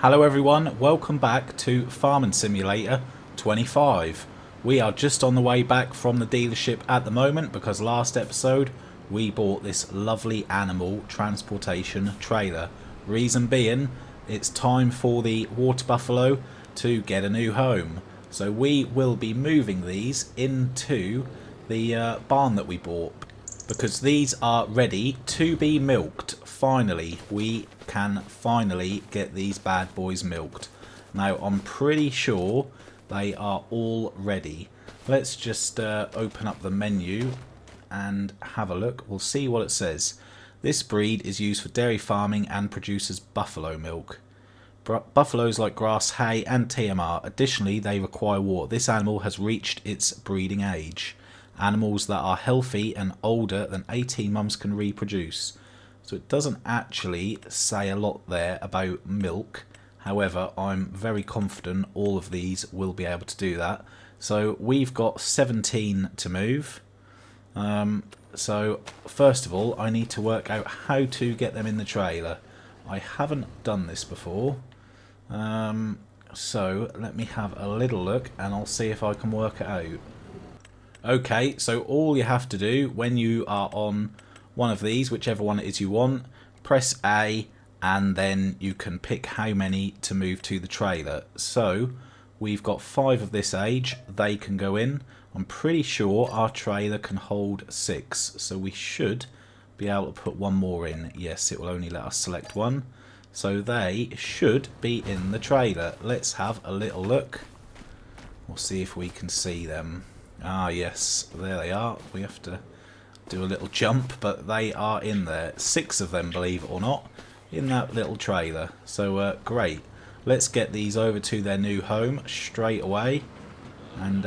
Hello everyone, welcome back to Farming Simulator 25. We are just on the way back from the dealership at the moment because last episode we bought this lovely animal transportation trailer. Reason being, it's time for the water buffalo to get a new home. So we will be moving these into the barn that we bought because these are ready to be milked. Finally, we can finally get these bad boys milked. Now, I'm pretty sure they are all ready. Let's just open up the menu and have a look. We'll see what it says. This breed is used for dairy farming and produces buffalo milk. Buffaloes like grass, hay and TMR. Additionally, they require water. This animal has reached its breeding age. Animals that are healthy and older than 18 months can reproduce. So it doesn't actually say a lot there about milk. However, I'm very confident all of these will be able to do that. So we've got 17 to move. So first of all, I need to work out how to get them in the trailer. I haven't done this before. So let me have a little look and I'll see if I can work it out. Okay, so all you have to do when you are on one of these, whichever one it is you want, press A and then you can pick how many to move to the trailer. So we've got 5 of this age, they can go in. I'm pretty sure our trailer can hold 6, so we should be able to put one more in. Yes, it will only let us select one. So they should be in the trailer. Let's have a little look. We'll see if we can see them. Ah, yes, there they are. We have to do a little jump, but they are in there. 6 of them, believe it or not, in that little trailer. So, great. Let's get these over to their new home straight away. And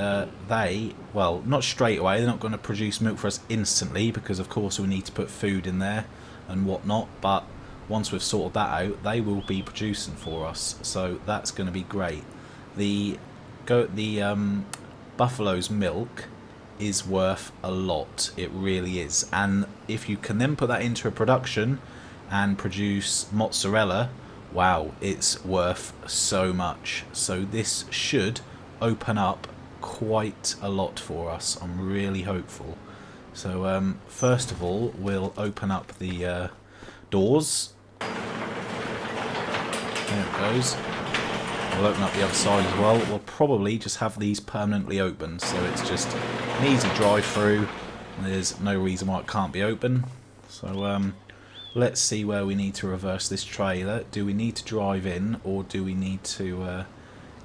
well, not straight away. They're not going to produce milk for us instantly because, of course, we need to put food in there and whatnot. But once we've sorted that out, they will be producing for us. So that's going to be great. The buffalo's milk is worth a lot. It really is. And if you can then put that into a production and produce mozzarella, wow, it's worth so much. So this should open up quite a lot for us. I'm really hopeful. So first of all, we'll open up the doors. There it goes. We'll open up the other side as well. We'll probably just have these permanently open, so it's just an easy drive through. There's no reason why it can't be open. So let's see where we need to reverse this trailer. Do we need to drive in, or do we need to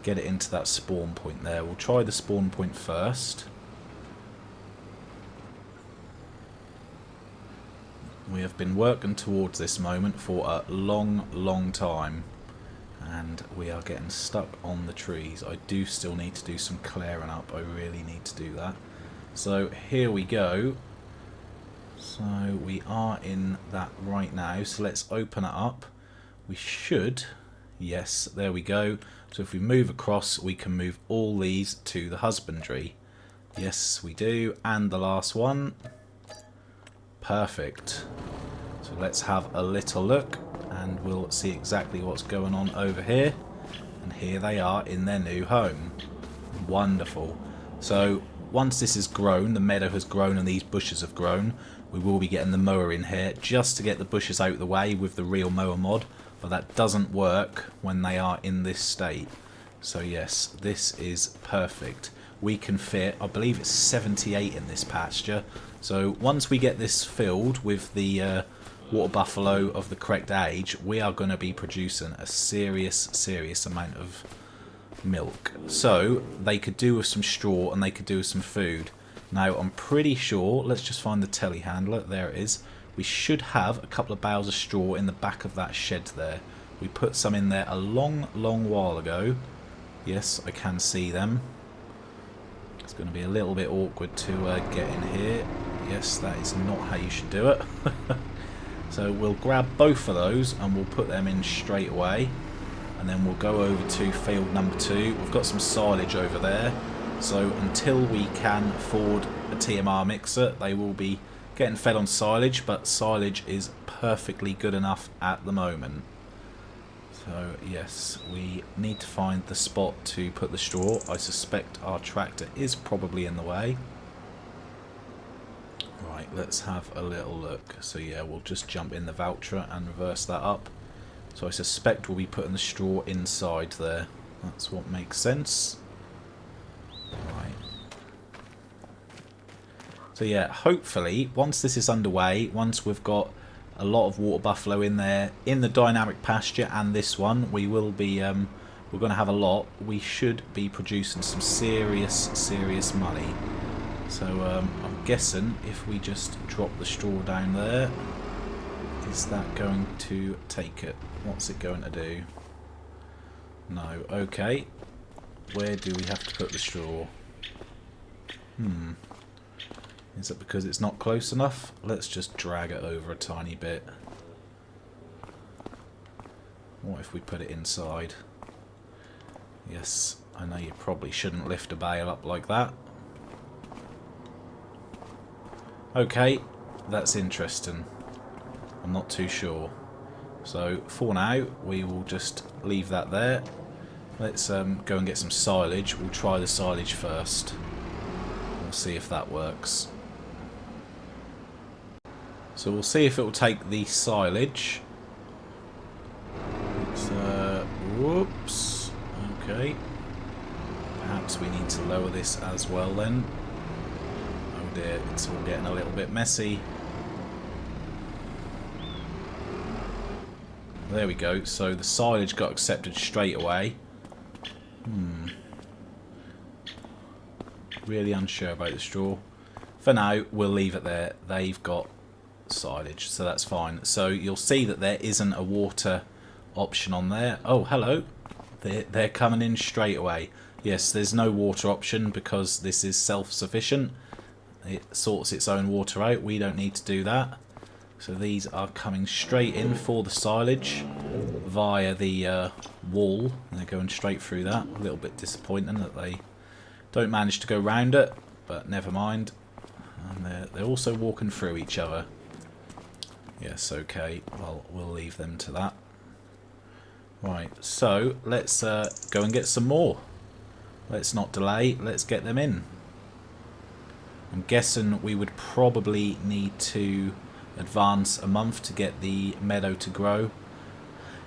get it into that spawn point there? We'll try the spawn point first. We have been working towards this moment for a long time. And we are getting stuck on the trees. I do still need to do some clearing up. I really need to do that. So here we go. So we are in that right now. So let's open it up. We should. Yes, there we go. So if we move across, we can move all these to the husbandry. Yes, we do. And the last one. Perfect. So let's have a little look. And we'll see exactly what's going on over here. And here they are in their new home. Wonderful. So once this is grown, the meadow has grown and these bushes have grown, we will be getting the mower in here just to get the bushes out of the way with the real mower mod. But that doesn't work when they are in this state. So yes, this is perfect. We can fit, I believe it's 78 in this pasture. So once we get this filled with the water buffalo of the correct age, we are going to be producing a serious amount of milk. So they could do with some straw and they could do with some food. Now I'm pretty sure, let's just find the telehandler, there it is. We should have a couple of bales of straw in the back of that shed there. We put some in there a long while ago. Yes, I can see them. It's going to be a little bit awkward to get in here. Yes, that is not how you should do it. So we'll grab both of those and we'll put them in straight away. And then we'll go over to field number 2. We've got some silage over there. So until we can afford a TMR mixer, they will be getting fed on silage. But silage is perfectly good enough at the moment. So yes, we need to find the spot to put the straw. I suspect our tractor is probably in the way. Right, let's have a little look. So yeah, we'll just jump in the Valtra and reverse that up. So I suspect we'll be putting the straw inside there. That's what makes sense. Right. So yeah, hopefully, once this is underway, once we've got a lot of water buffalo in there, in the dynamic pasture and this one, we will be, we're going to have a lot. We should be producing some serious money. So I'm guessing if we just drop the straw down there, is that going to take it? What's it going to do? No. Okay. Where do we have to put the straw? Is it because it's not close enough? Let's just drag it over a tiny bit. What if we put it inside? Yes, I know you probably shouldn't lift a bale up like that. Okay, that's interesting. I'm not too sure. So for now, we will just leave that there. Let's go and get some silage. We'll try the silage first. We'll see if that works. So we'll see if it will take the silage. It's, whoops. Okay. Perhaps we need to lower this as well then. Oh dear, it's all getting a little bit messy. There we go. So the silage got accepted straight away. Really unsure about the straw. For now, we'll leave it there. They've got silage, so that's fine. So you'll see that there isn't a water option on there. Oh, hello. They're coming in straight away. Yes, there's no water option because this is self-sufficient. It sorts its own water out. We don't need to do that. So these are coming straight in for the silage via the wall. They're going straight through that. A little bit disappointing that they don't manage to go round it, but never mind. And they're also walking through each other. Yes, okay. Well, we'll leave them to that. Right, so let's go and get some more. Let's not delay. Let's get them in. I'm guessing we would probably need to advance a month to get the meadow to grow.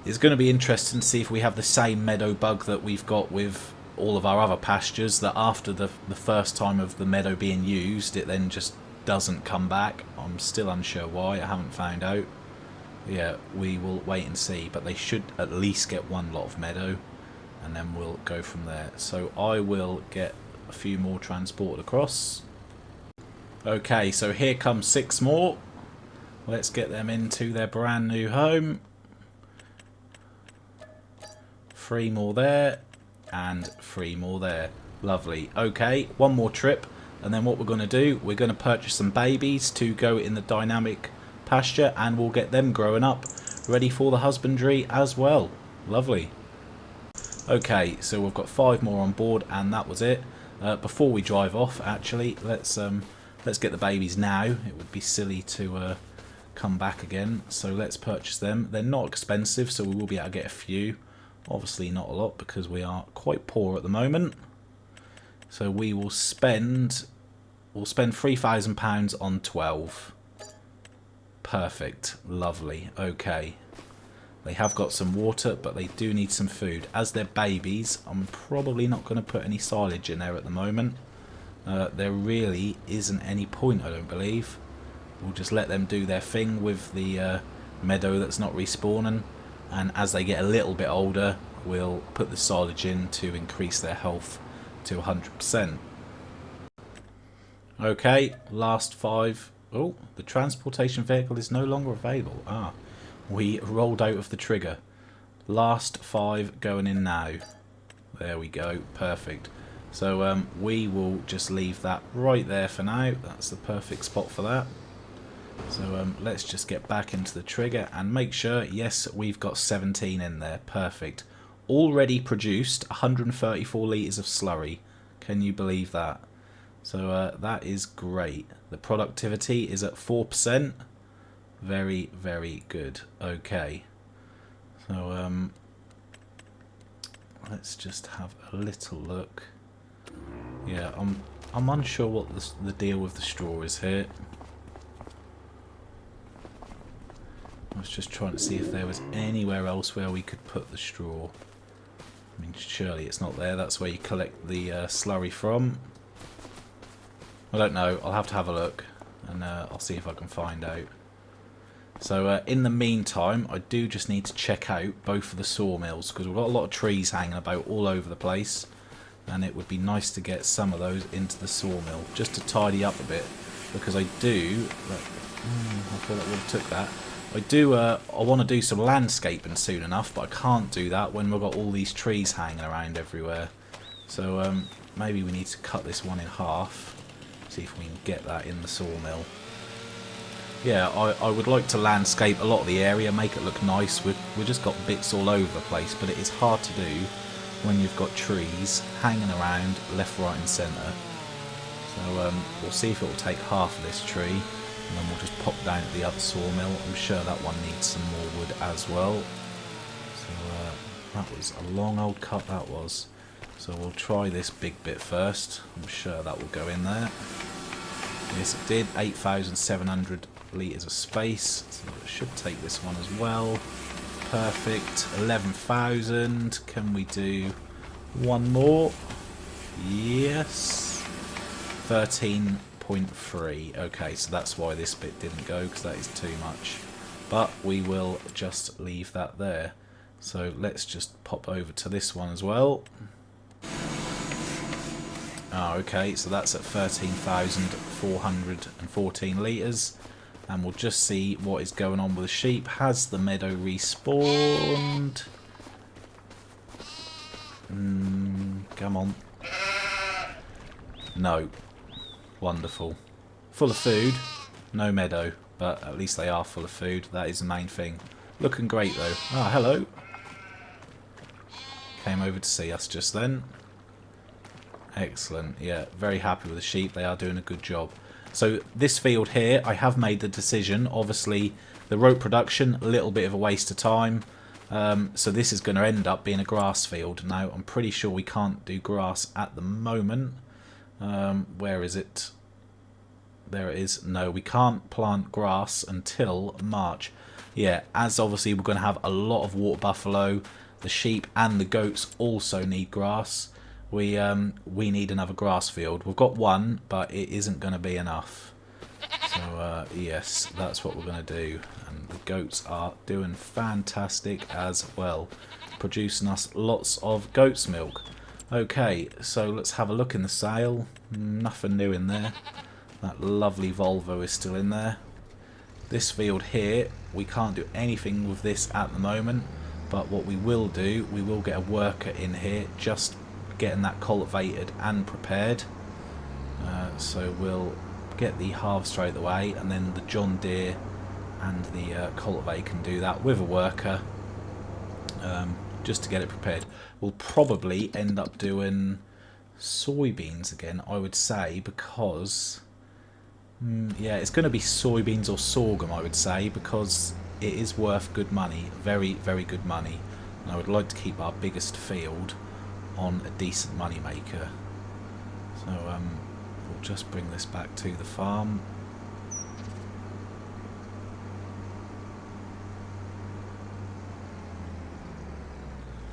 It's going to be interesting to see if we have the same meadow bug that we've got with all of our other pastures, that after the first time of the meadow being used, it then just doesn't come back. I'm still unsure why. I haven't found out. Yeah, we will wait and see, but they should at least get one lot of meadow, and then we'll go from there. So I will get a few more transported across. Okay, so here come 6 more. Let's get them into their brand new home. 3 more there, and 3 more there. Lovely. Okay, one more trip, and then what we're going to do, we're going to purchase some babies to go in the dynamic pasture, and we'll get them growing up, ready for the husbandry as well. Lovely. Okay, so we've got 5 more on board, and that was it. Before we drive off, actually, let's get the babies now. It would be silly to come back again, so let's purchase them. They're not expensive, so we will be able to get a few. Obviously not a lot because we are quite poor at the moment. So we will spend £3,000 on 12. Perfect. Lovely. Okay. They have got some water, but they do need some food. As they're babies, I'm probably not going to put any silage in there at the moment. There really isn't any point, I don't believe. We'll just let them do their thing with the meadow that's not respawning. And as they get a little bit older, we'll put the silage in to increase their health to 100%. Okay, last 5. Oh, the transportation vehicle is no longer available. Ah, we rolled out of the trigger. Last 5 going in now. There we go, perfect. So we will just leave that right there for now. That's the perfect spot for that. So let's just get back into the trigger and make sure, yes, we've got 17 in there. Perfect. Already produced 134 litres of slurry. Can you believe that? So that is great. The productivity is at 4%. Very, very good. Okay. So let's just have a little look. Yeah, I'm unsure what the deal with the straw is here. I was just trying to see if there was anywhere else where we could put the straw. I mean, surely it's not there. That's where you collect the slurry from. I don't know. I'll have to have a look, and I'll see if I can find out. So in the meantime, I do just need to check out both of the sawmills, because we've got a lot of trees hanging about all over the place, and it would be nice to get some of those into the sawmill, just to tidy up a bit, because I do... I feel like we took that. I want to do some landscaping soon enough, but I can't do that when we've got all these trees hanging around everywhere. So maybe we need to cut this one in half, see if we can get that in the sawmill. Yeah, I would like to landscape a lot of the area, make it look nice. We've just got bits all over the place, but it is hard to do when you've got trees hanging around left, right and centre. So we'll see if it will take half of this tree, and then we'll just pop down to the other sawmill. I'm sure that one needs some more wood as well. So that was a long old cut, that was. So we'll try this big bit first. I'm sure that will go in there. Yes, it did. 8,700 litres of space. So it should take this one as well. Perfect. 11,000. Can we do one more? Yes. 13.3. Okay, so that's why this bit didn't go, because that is too much. But we will just leave that there. So let's just pop over to this one as well. Oh, okay, so that's at 13,414 litres. And we'll just see what is going on with the sheep. Has the meadow respawned? Come on. No. Wonderful. Full of food. No meadow. But at least they are full of food. That is the main thing. Looking great, though. Ah, hello. Came over to see us just then. Excellent. Yeah, very happy with the sheep. They are doing a good job. So this field here, I have made the decision. Obviously, the rope production, a little bit of a waste of time. So this is going to end up being a grass field. Now, I'm pretty sure we can't do grass at the moment. Where is it? There it is. No, we can't plant grass until March. Yeah, as obviously we're going to have a lot of water buffalo. The sheep and the goats also need grass. We need another grass field. We've got one, but it isn't going to be enough. So yes, that's what we're going to do. And the goats are doing fantastic as well, producing us lots of goat's milk. Okay, so let's have a look in the sale. Nothing new in there. That lovely Volvo is still in there. This field here, we can't do anything with this at the moment. But what we will do, we will get a worker in here, just getting that cultivated and prepared. So we'll get the harvester out of the way, and then the John Deere and the cultivator can do that with a worker, just to get it prepared. We'll probably end up doing soybeans again, I would say, because yeah, it's going to be soybeans or sorghum, I would say, because it is worth good money, very, very good money. And I would like to keep our biggest field on a decent money maker. So we'll just bring this back to the farm.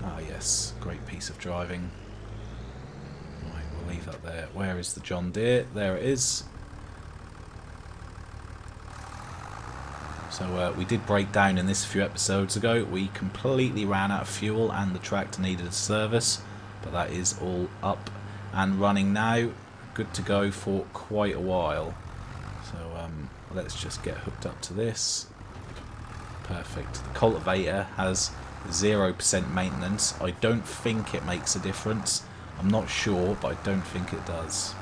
Ah yes, great piece of driving. Right, we'll leave that there. Where is the John Deere? There it is. So we did break down in this a few episodes ago. We completely ran out of fuel and the tractor needed a service. But that is all up and running now. Good to go for quite a while. So let's just get hooked up to this. Perfect. The cultivator has 0% maintenance. I don't think it makes a difference. I'm not sure, but I don't think it does.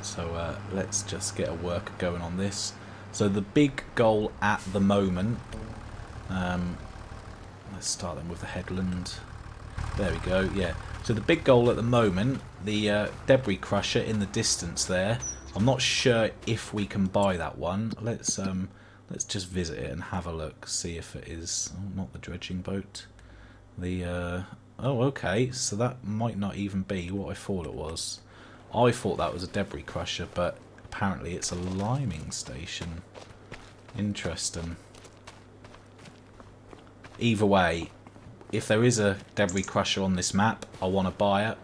So let's just get a worker going on this. So the big goal at the moment, let's start them with the headland. There we go, yeah. So the big goal at the moment, the debris crusher in the distance there. I'm not sure if we can buy that one. Let's just visit it and have a look, see if it is. Oh, not the dredging boat. The oh, okay, so that might not even be what I thought it was. I thought that was a debris crusher, but apparently it's a liming station. Interesting. Either way, if there is a debris crusher on this map, I want to buy it.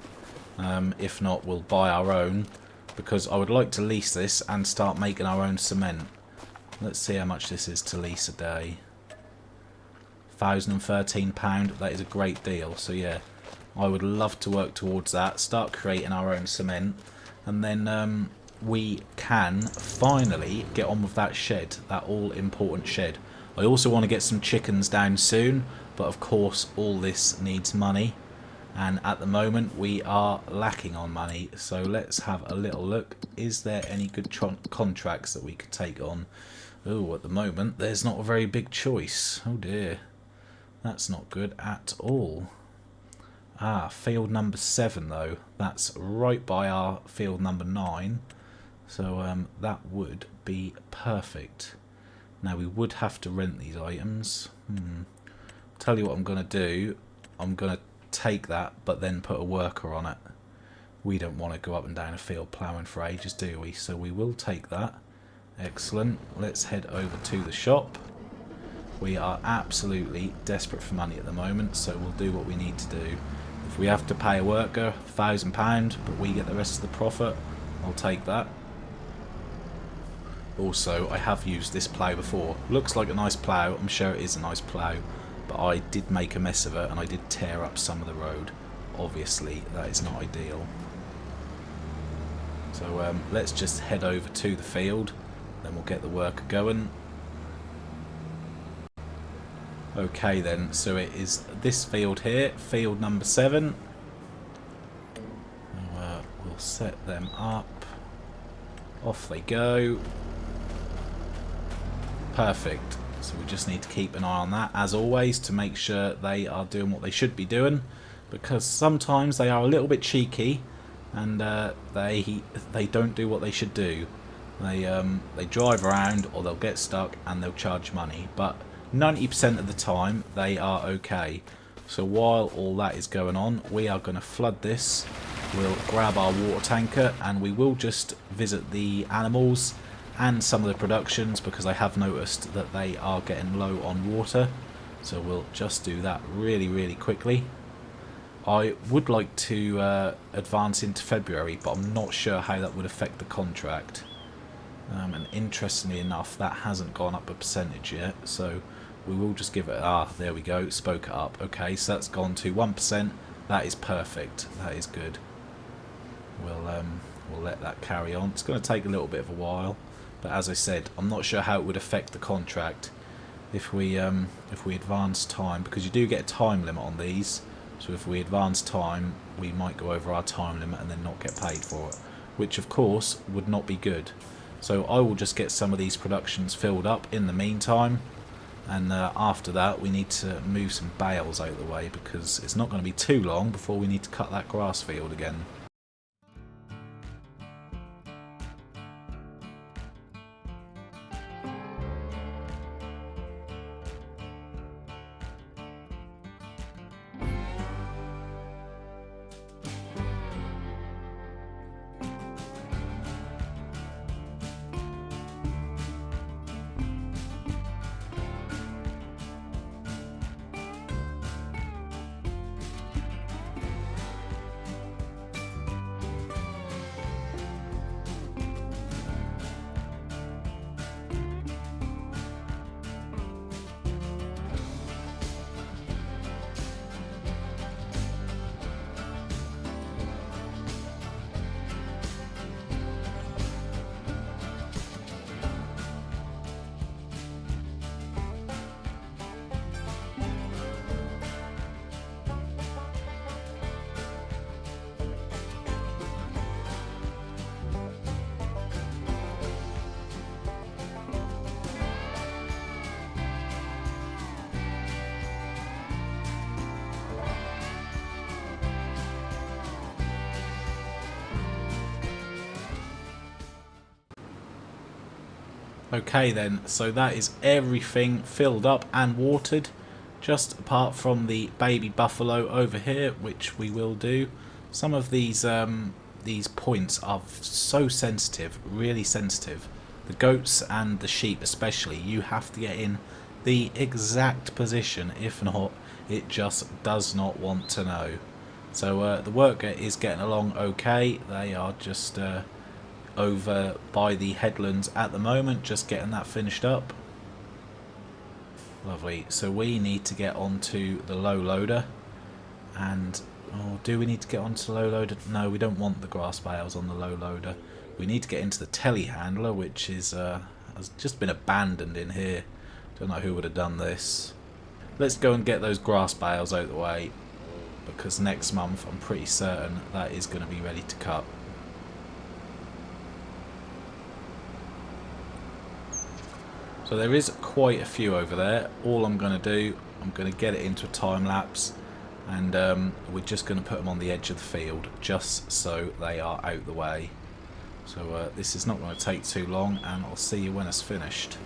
If not, we'll buy our own, because I would like to lease this and start making our own cement. Let's see how much this is to lease a day. £1,013, that is a great deal. So yeah, I would love to work towards that, start creating our own cement, and then we can finally get on with that shed, that all important shed. I also want to get some chickens down soon, but of course all this needs money, and at the moment we are lacking on money. So let's have a little look. Is there any good contracts that we could take on? Oh, at the moment there's not a very big choice. Oh dear. That's not good at all. Ah, field number 7 though. That's right by our field number 9. So that would be perfect. Now we would have to rent these items. Tell you what I'm going to do. I'm going to take that but then put a worker on it. We don't want to go up and down a field ploughing for ages, do we? So we will take that. Excellent. Let's head over to the shop. We are absolutely desperate for money at the moment, so we'll do what we need to do. If we have to pay a worker £1,000, but we get the rest of the profit, I'll take that. Also, I have used this plough before. Looks like a nice plough, I'm sure it is a nice plough, but I did make a mess of it and I did tear up some of the road. Obviously, that is not ideal. So let's just head over to the field, then we'll get the worker going. Okay then, so it is this field here, field number 7. We'll set them up. Off they go. Perfect. So we just need to keep an eye on that, as always, to make sure they are doing what they should be doing. Because sometimes they are a little bit cheeky, and they don't do what they should do. They drive around, or they'll get stuck, and they'll charge money. But 90% of the time they are okay. So while all that is going on, we are going to flood this. We'll grab our water tanker and we will just visit the animals and some of the productions, because I have noticed that they are getting low on water. So we'll just do that really quickly. I would like to advance into February, but I'm not sure how that would affect the contract. And interestingly enough, that hasn't gone up a percentage yet, so we will just give it, there we go, spoke it up. Okay, so that's gone to 1%. That is perfect. That is good. We'll let that carry on. It's going to take a little bit of a while, but as I said, I'm not sure how it would affect the contract if we advance time, because you do get a time limit on these. So if we advance time, we might go over our time limit and then not get paid for it, which of course would not be good. So I will just get some of these productions filled up in the meantime, and after that we need to move some bales out of the way, because it's not going to be too long before we need to cut that grass field again. Okay then, so that is everything filled up and watered. just apart from the baby buffalo over here, which we will do. Some of these points are so sensitive, really sensitive. The goats and the sheep especially, you have to get in the exact position, if not, it just does not want to know. So the worker is getting along okay. They are just over by the headlands at the moment, just getting that finished up. Lovely. So we need to get onto the low loader. And do we need to get onto the low loader? No, we don't want the grass bales on the low loader. We need to get into the telehandler, which is has just been abandoned in here. Don't know who would have done this. Let's go and get those grass bales out of the way, because next month I'm pretty certain that is going to be ready to cut. So there is quite a few over there. All I'm going to do, I'm going to get it into a time lapse, and we're just going to put them on the edge of the field just so they are out the way. So this is not going to take too long, and I'll see you when it's finished.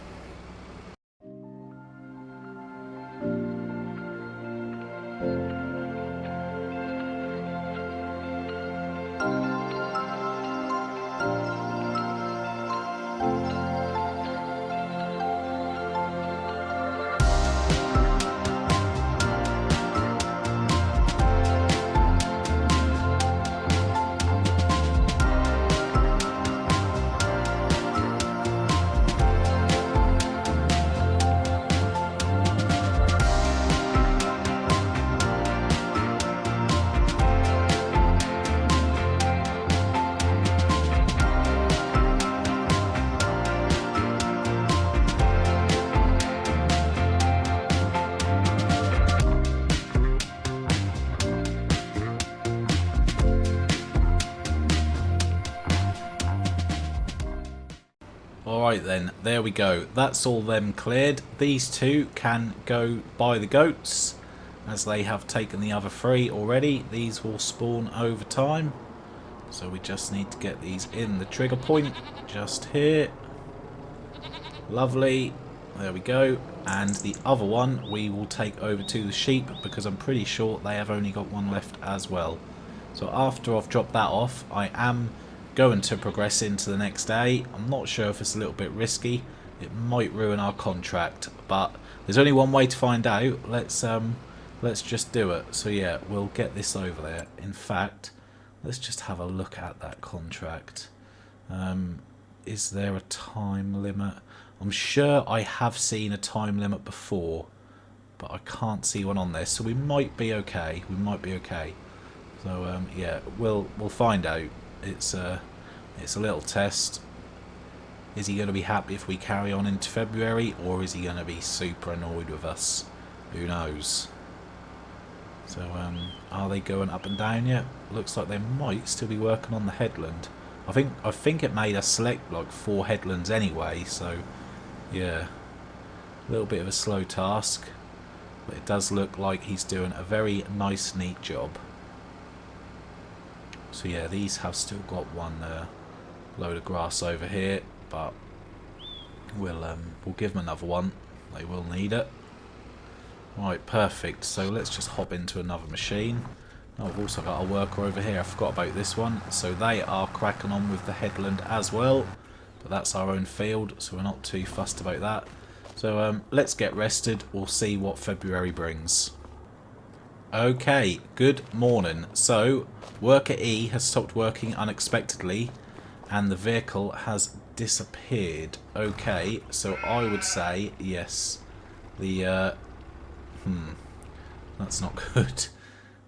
Alright then, there we go. That's all them cleared. These two can go by the goats, as they have taken the other three already. These will spawn over time. So we just need to get these in the trigger point, just here. Lovely. There we go. And the other one we will take over to the sheep, because I'm pretty sure they have only got one left as well. So after I've dropped that off, I am going to progress into the next day. I'm not sure if it's a little bit risky. It might ruin our contract, but there's only one way to find out. Let's just do it. So yeah, we'll get this over there. In fact, let's just have a look at that contract. Is there a time limit? I'm sure I have seen a time limit before, but I can't see one on this, so we might be okay. We might be okay. So yeah, we'll find out. It's a little test. Is he going to be happy if we carry on into February, or is he going to be super annoyed with us? Who knows? So are they going up and down yet? Looks like they might still be working on the headland. I think it made us select like 4 headlands anyway, so yeah, a little bit of a slow task, but it does look like he's doing a very nice, neat job. So yeah, these have still got one load of grass over here, but we'll give them another one. They will need it. Right, perfect. So let's just hop into another machine. Oh, we've also got a worker over here. I forgot about this one. So they are cracking on with the headland as well, but that's our own field, so we're not too fussed about that. So let's get rested. We'll see what February brings. Okay, good morning. So worker E has stopped working unexpectedly, and the vehicle has disappeared. Okay, so I would say yes. The that's not good.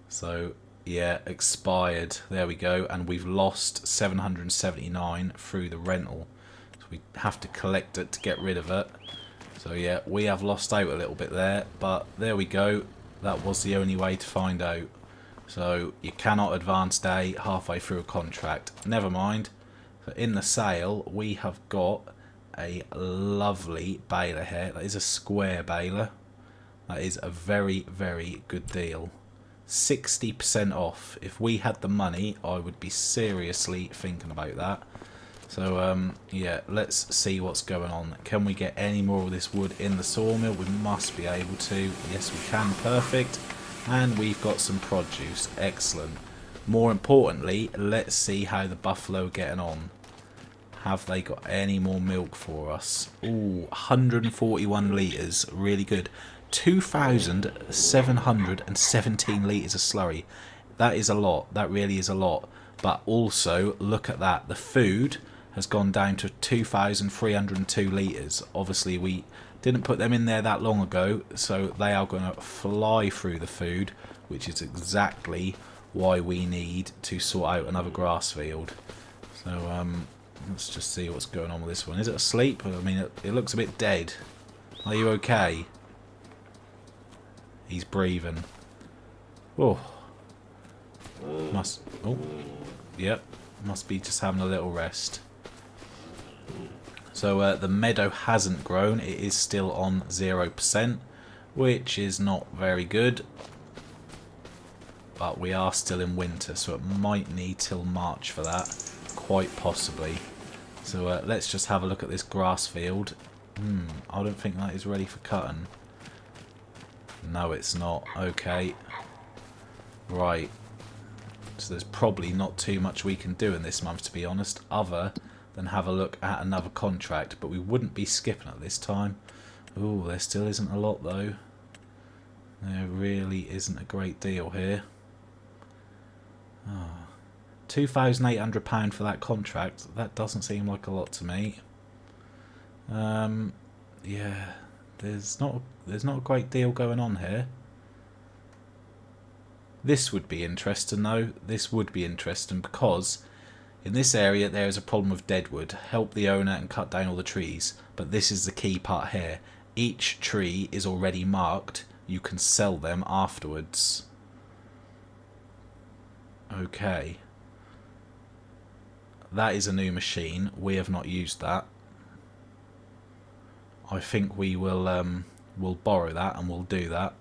So yeah, expired. There we go, and we've lost 779 through the rental. So we have to collect it to get rid of it. So yeah, we have lost out a little bit there, but there we go. That was the only way to find out. So you cannot advance day halfway through a contract. Never mind. So in the sale, we have got a lovely baler here. That is a square baler. That is a very, very good deal. 60% off. If we had the money, I would be seriously thinking about that. So yeah, let's see what's going on. Can we get any more of this wood in the sawmill? We must be able to. Yes, we can. Perfect. And we've got some produce. Excellent. More importantly, let's see how the buffalo are getting on. Have they got any more milk for us? Ooh, 141 litres. Really good. 2,717 litres of slurry. That is a lot. That really is a lot. But also, look at that. The food has gone down to 2,302 litres. Obviously, we didn't put them in there that long ago, so they are going to fly through the food, which is exactly why we need to sort out another grass field. So, let's just see what's going on with this one. Is it asleep? I mean, it looks a bit dead. Are you okay? He's breathing. Oh. Oh. Yep. Must be just having a little rest. So the meadow hasn't grown. It is still on 0%, which is not very good. But we are still in winter, so it might need till March for that. Quite possibly. So let's just have a look at this grass field. I don't think that is ready for cutting. No, it's not. Okay. Right. So there's probably not too much we can do in this month, to be honest, other than have a look at another contract. But we wouldn't be skipping at this time. Ooh, there still isn't a lot, though. There really isn't a great deal here. Oh. £2,800 for that contract. That doesn't seem like a lot to me. Yeah, there's not a great deal going on here. This would be interesting though. This would be interesting because in this area there is a problem with deadwood. Help the owner and cut down all the trees. But this is the key part here. Each tree is already marked. You can sell them afterwards. Okay. That is a new machine. We have not used that. I think we will we'll borrow that and we'll do that.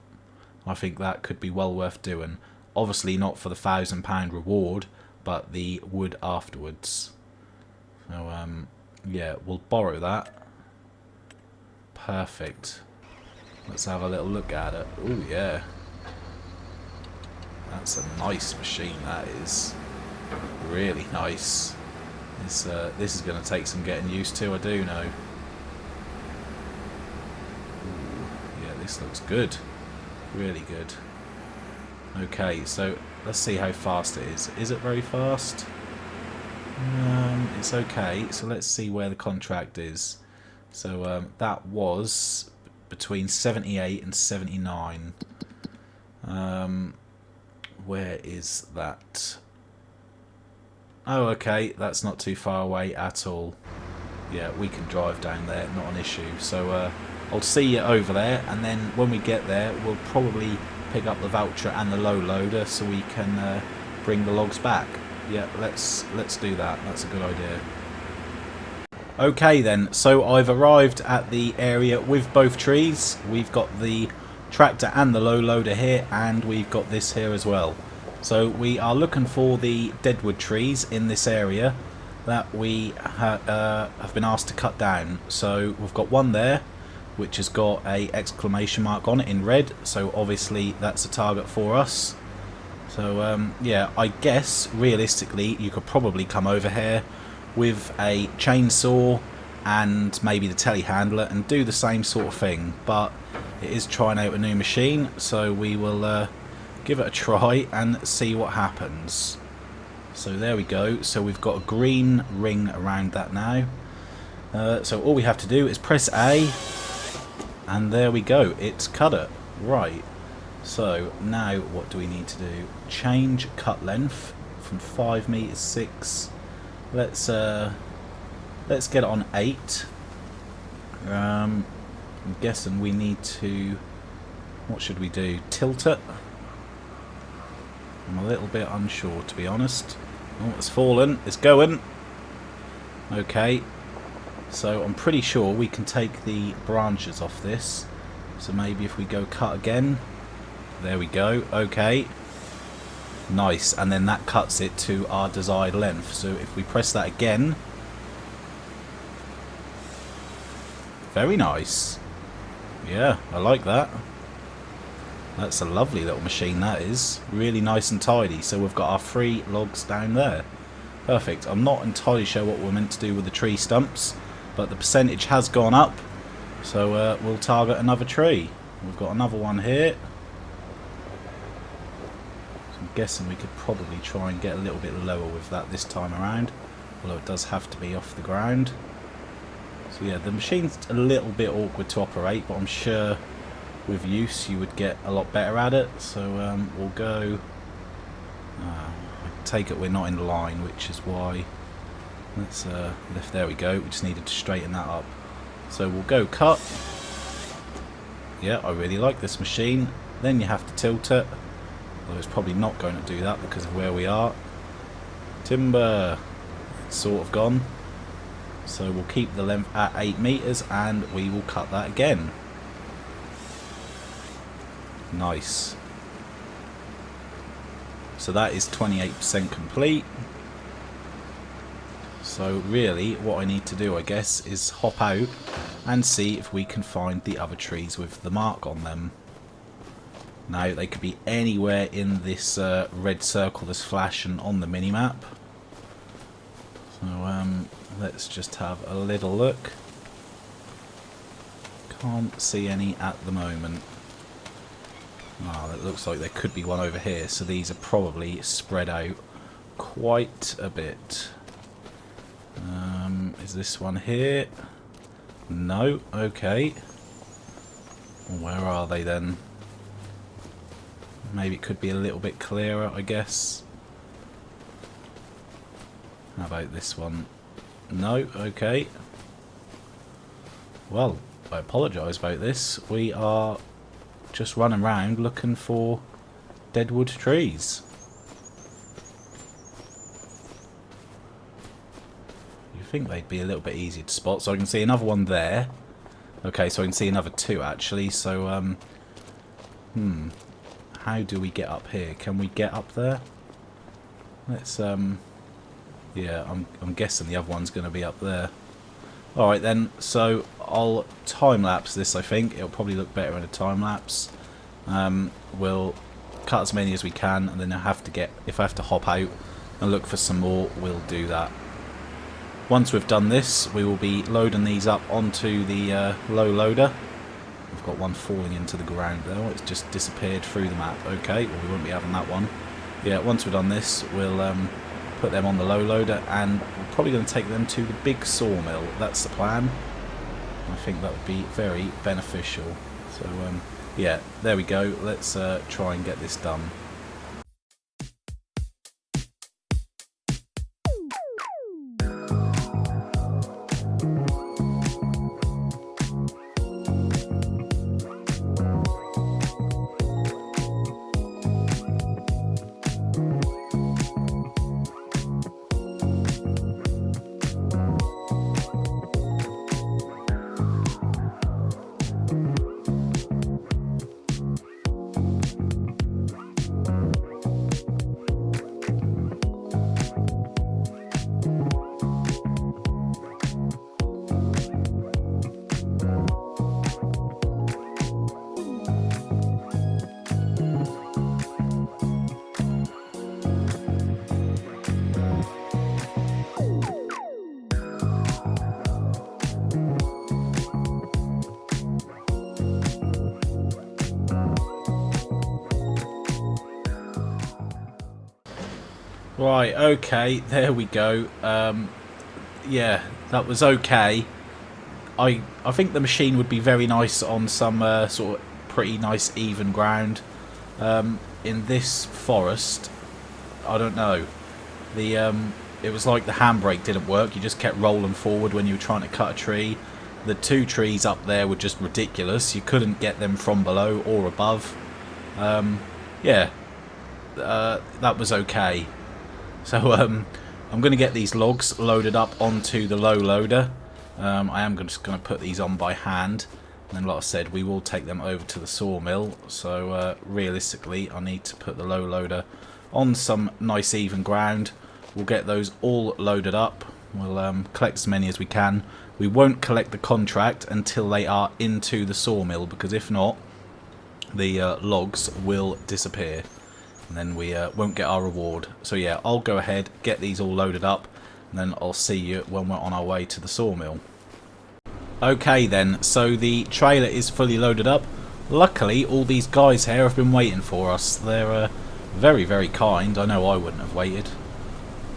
I think that could be well worth doing. Obviously not for the £1,000 reward, but the wood afterwards. So yeah, we'll borrow that. Perfect. Let's have a little look at it. Oh yeah. That's a nice machine, that is. Really nice. This is going to take some getting used to, I do know. Ooh, yeah, this looks good. Really good. Okay, so let's see how fast it is. Is it very fast? It's okay. So let's see where the contract is. So that was between 78 and 79. Where is that? Oh, okay. That's not too far away at all. Yeah, we can drive down there. Not an issue. So I'll see you over there, and then when we get there, we'll probably pick up the voucher and the low loader so we can bring the logs back. Yeah, let's do that. That's a good idea. Okay then, so I've arrived at the area with both trees. We've got the tractor and the low loader here, and we've got this here as well. So we are looking for the deadwood trees in this area that we have been asked to cut down. So we've got one there which has got a exclamation mark on it in red, so obviously that's a target for us. So yeah, I guess realistically you could probably come over here with a chainsaw and maybe the telehandler and do the same sort of thing, but it is trying out a new machine, so we will give it a try and see what happens. So there we go. So we've got a green ring around that now. So all we have to do is press A, and there we go. It's cut it. Right. So now what do we need to do? Change cut length from 5 meters 6. Let's get it on 8. I'm guessing we need to. What should we do? Tilt it. I'm a little bit unsure, to be honest. Oh, it's fallen. It's going. Okay. So I'm pretty sure we can take the branches off this. So maybe if we go cut again. There we go. Okay. Nice. And then that cuts it to our desired length. So if we press that again, Very nice. Yeah, I like that. That's a lovely little machine, that is. Really nice and tidy. So we've got our 3 logs down there. Perfect. I'm not entirely sure what we're meant to do with the tree stumps, but the percentage has gone up. So we'll target another tree. We've got another one here. So I'm guessing we could probably try and get a little bit lower with that this time around. Although it does have to be off the ground. So yeah, the machine's a little bit awkward to operate, but I'm sure with use you would get a lot better at it. So we'll go... I take it we're not in line, which is why... Let's lift, there we go, we just needed to straighten that up. So we'll go cut. Yeah, I really like this machine. Then you have to tilt it. Although it's probably not going to do that because of where we are. Timber. It's sort of gone. So we'll keep the length at 8 meters and we will cut that again. Nice. So that is 28% complete. So really what I need to do, I guess, is hop out and see if we can find the other trees with the mark on them. Now they could be anywhere in this red circle that's flashing on the minimap. So let's just have a little look. Can't see any at the moment. Oh, it looks like there could be one over here, so these are probably spread out quite a bit. Is this one here? No, okay. Where are they then? Maybe it could be a little bit clearer, I guess. How about this one? No, okay. Well, I apologise about this. We are just running around looking for deadwood trees. You think they'd be a little bit easier to spot. So I can see another one there. Okay, so I can see another 2 actually. So how do we get up here? Can we get up there? Let's yeah, I'm guessing the other one's going to be up there. Alright then, so I'll time-lapse this, I think. It'll probably look better in a time-lapse. We'll cut as many as we can, and then if I have to hop out and look for some more, we'll do that. Once we've done this, we will be loading these up onto the low loader. We've got one falling into the ground though. It's just disappeared through the map. Okay, well we won't be having that one. Yeah, once we've done this, we'll put them on the low loader, and we're probably going to take them to the big sawmill. That's the plan. I think that would be very beneficial. So yeah, there we go. Let's try and get this done. Right, okay, there we go. Yeah, that was okay. I think the machine would be very nice on some sort of pretty nice even ground. In this forest, I don't know. It was like the handbrake didn't work. You just kept rolling forward when you were trying to cut a tree. The 2 trees up there were just ridiculous. You couldn't get them from below or above. Yeah, that was okay. So I'm going to get these logs loaded up onto the low loader. I am just going to put these on by hand. And then, like I said, we will take them over to the sawmill. So realistically, I need to put the low loader on some nice even ground. We'll get those all loaded up. We'll collect as many as we can. we won't collect the contract until they are into the sawmill, because if not, the logs will disappear and then we won't get our reward. So yeah, I'll go ahead, get these all loaded up, and then I'll see you when we're on our way to the sawmill. Okay then, so the trailer is fully loaded up. Luckily, all these guys here have been waiting for us. They're very, very kind. I know I wouldn't have waited.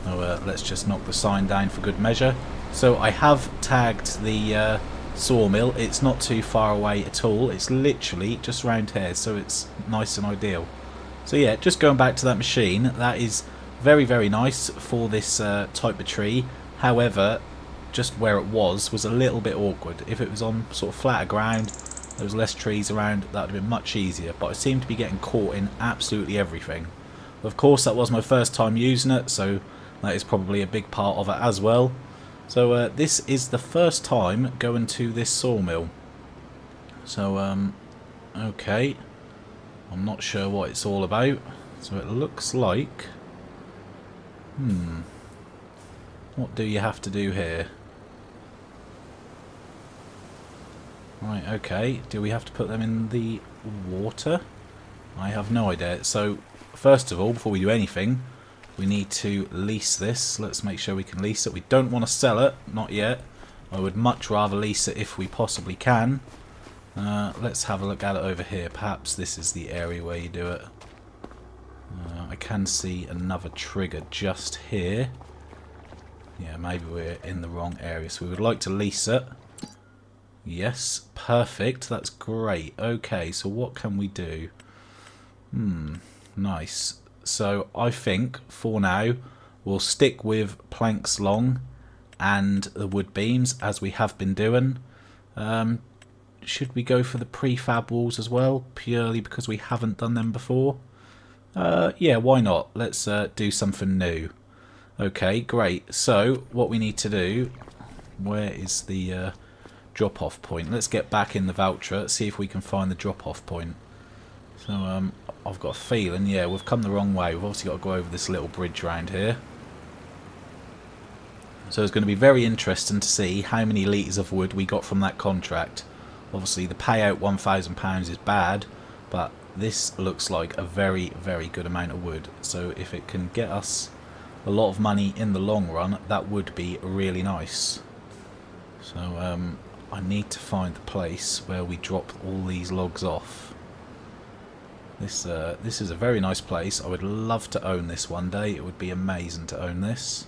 So let's just knock the sign down for good measure. So I have tagged the sawmill. It's not too far away at all. It's literally just round here, so it's nice and ideal. So yeah, just going back to that machine, that is very, very nice for this type of tree. However, just where it was a little bit awkward. If it was on sort of flatter ground, there was less trees around, that would have been much easier. But I seem to be getting caught in absolutely everything. Of course, that was my first time using it, so that is probably a big part of it as well. So this is the first time going to this sawmill. So, okay. I'm not sure what it's all about. So it looks like... What do you have to do here? Right, okay. Do we have to put them in the water? I have no idea. So, first of all, before we do anything, we need to lease this. Let's make sure we can lease it. We don't want to sell it. Not yet. I would much rather lease it if we possibly can. Let's have a look at it over here. Perhaps this is the area where you do it. I can see another trigger just here. Yeah, maybe we're in the wrong area. So we would like to lease it. Yes, perfect. That's great. Okay, so what can we do? Nice. So I think for now we'll stick with planks long and the wood beams as we have been doing. Should we go for the prefab walls as well, purely because we haven't done them before? Yeah, why not? Let's do something new. Okay, great. So what we need to do, where is the drop-off point? Let's get back in the Valtra, see if we can find the drop-off point. So I've got a feeling, yeah, we've come the wrong way. We've obviously got to go over this little bridge around here. So it's going to be very interesting to see how many litres of wood we got from that contract. Obviously the payout £1,000 is bad, but this looks like a very, very good amount of wood. So if it can get us a lot of money in the long run, that would be really nice. So I need to find the place where we drop all these logs off. This is a very nice place. I would love to own this one day. It would be amazing to own this.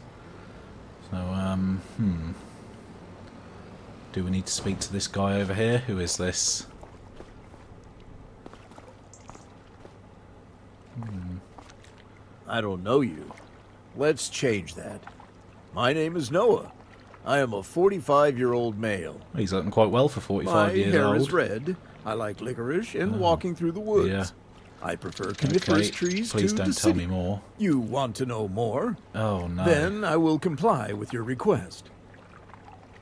So do we need to speak to this guy over here? Who is this? I don't know you. Let's change that. My name is Noah. I am a 45-year-old male. He's looking quite well for 45 years old. My hair is red. I like licorice and walking through the woods. Yeah. I prefer coniferous trees Please to don't the tell city. me more. You want to know more? Oh no. Then I will comply with your request.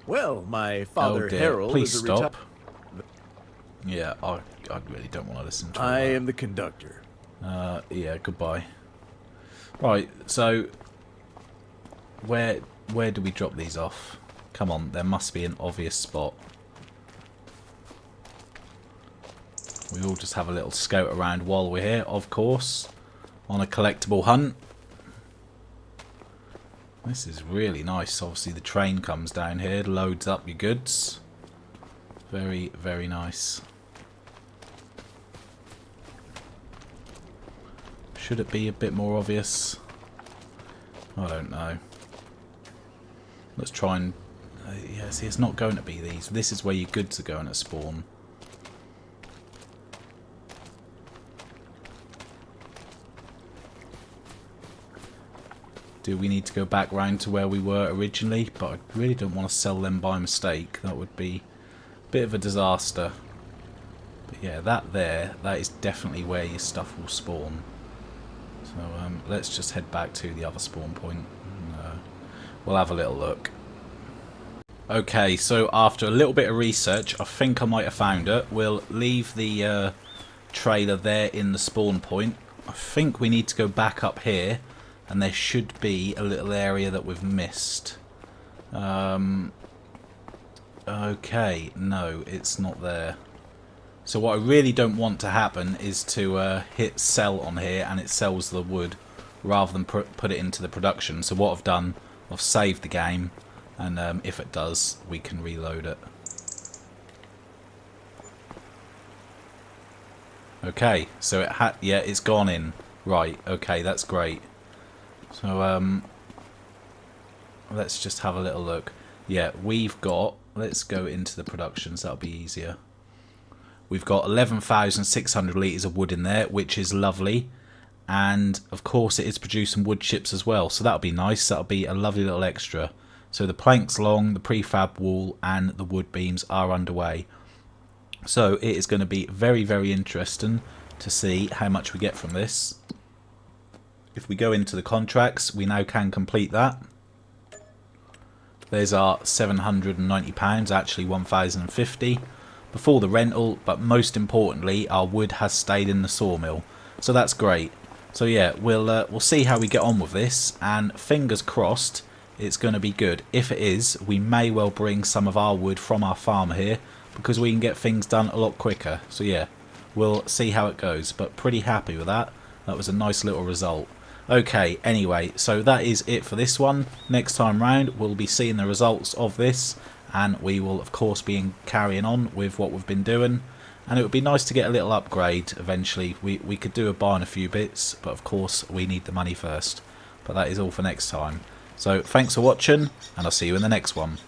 Well, my father Harold Please is a stop. Yeah, I really don't want to listen to I that. am the conductor. Yeah, goodbye. Right, so where do we drop these off? Come on, there must be an obvious spot. We all just have a little scout around while we're here, of course, on a collectible hunt. This is really nice. Obviously the train comes down here, loads up your goods. Very, very nice. Should it be a bit more obvious? I don't know. Let's try and... yeah, see, it's not going to be these. This is where your goods are going to spawn. Do we need to go back round to where we were originally? But I really don't want to sell them by mistake. That would be a bit of a disaster. But yeah, that is definitely where your stuff will spawn. So let's just head back to the other spawn point. We'll have a little look. Okay, so after a little bit of research, I think I might have found it. We'll leave the trailer there in the spawn point. I think we need to go back up here, and there should be a little area that we've missed. Okay, no, it's not there. So what I really don't want to happen is to hit sell on here and it sells the wood rather than put it into the production. So what I've done, I've saved the game, and if it does, we can reload it. Okay, so it had, yeah, it's gone in. Right, okay, that's great. So let's just have a little look. Yeah, we've got, let's go into the productions, that'll be easier. We've got 11,600 litres of wood in there, which is lovely. And of course it is producing wood chips as well, so that'll be nice. That'll be a lovely little extra. So the planks long, the prefab wall and the wood beams are underway. So it is going to be very, very interesting to see how much we get from this. If we go into the contracts, we now can complete that. There's our £790, actually 1,050 before the rental, but most importantly our wood has stayed in the sawmill, so that's great. So yeah, we'll see how we get on with this, and fingers crossed it's going to be good. If it is, we may well bring some of our wood from our farm here, because we can get things done a lot quicker. So yeah, we'll see how it goes, but pretty happy with that. That was a nice little result. Okay, anyway, so that is it for this one. Next time round we'll be seeing the results of this, and we will of course be carrying on with what we've been doing. And it would be nice to get a little upgrade eventually. We could do a buy on a few bits, but of course we need the money first. But that is all for next time. So thanks for watching, and I'll see you in the next one.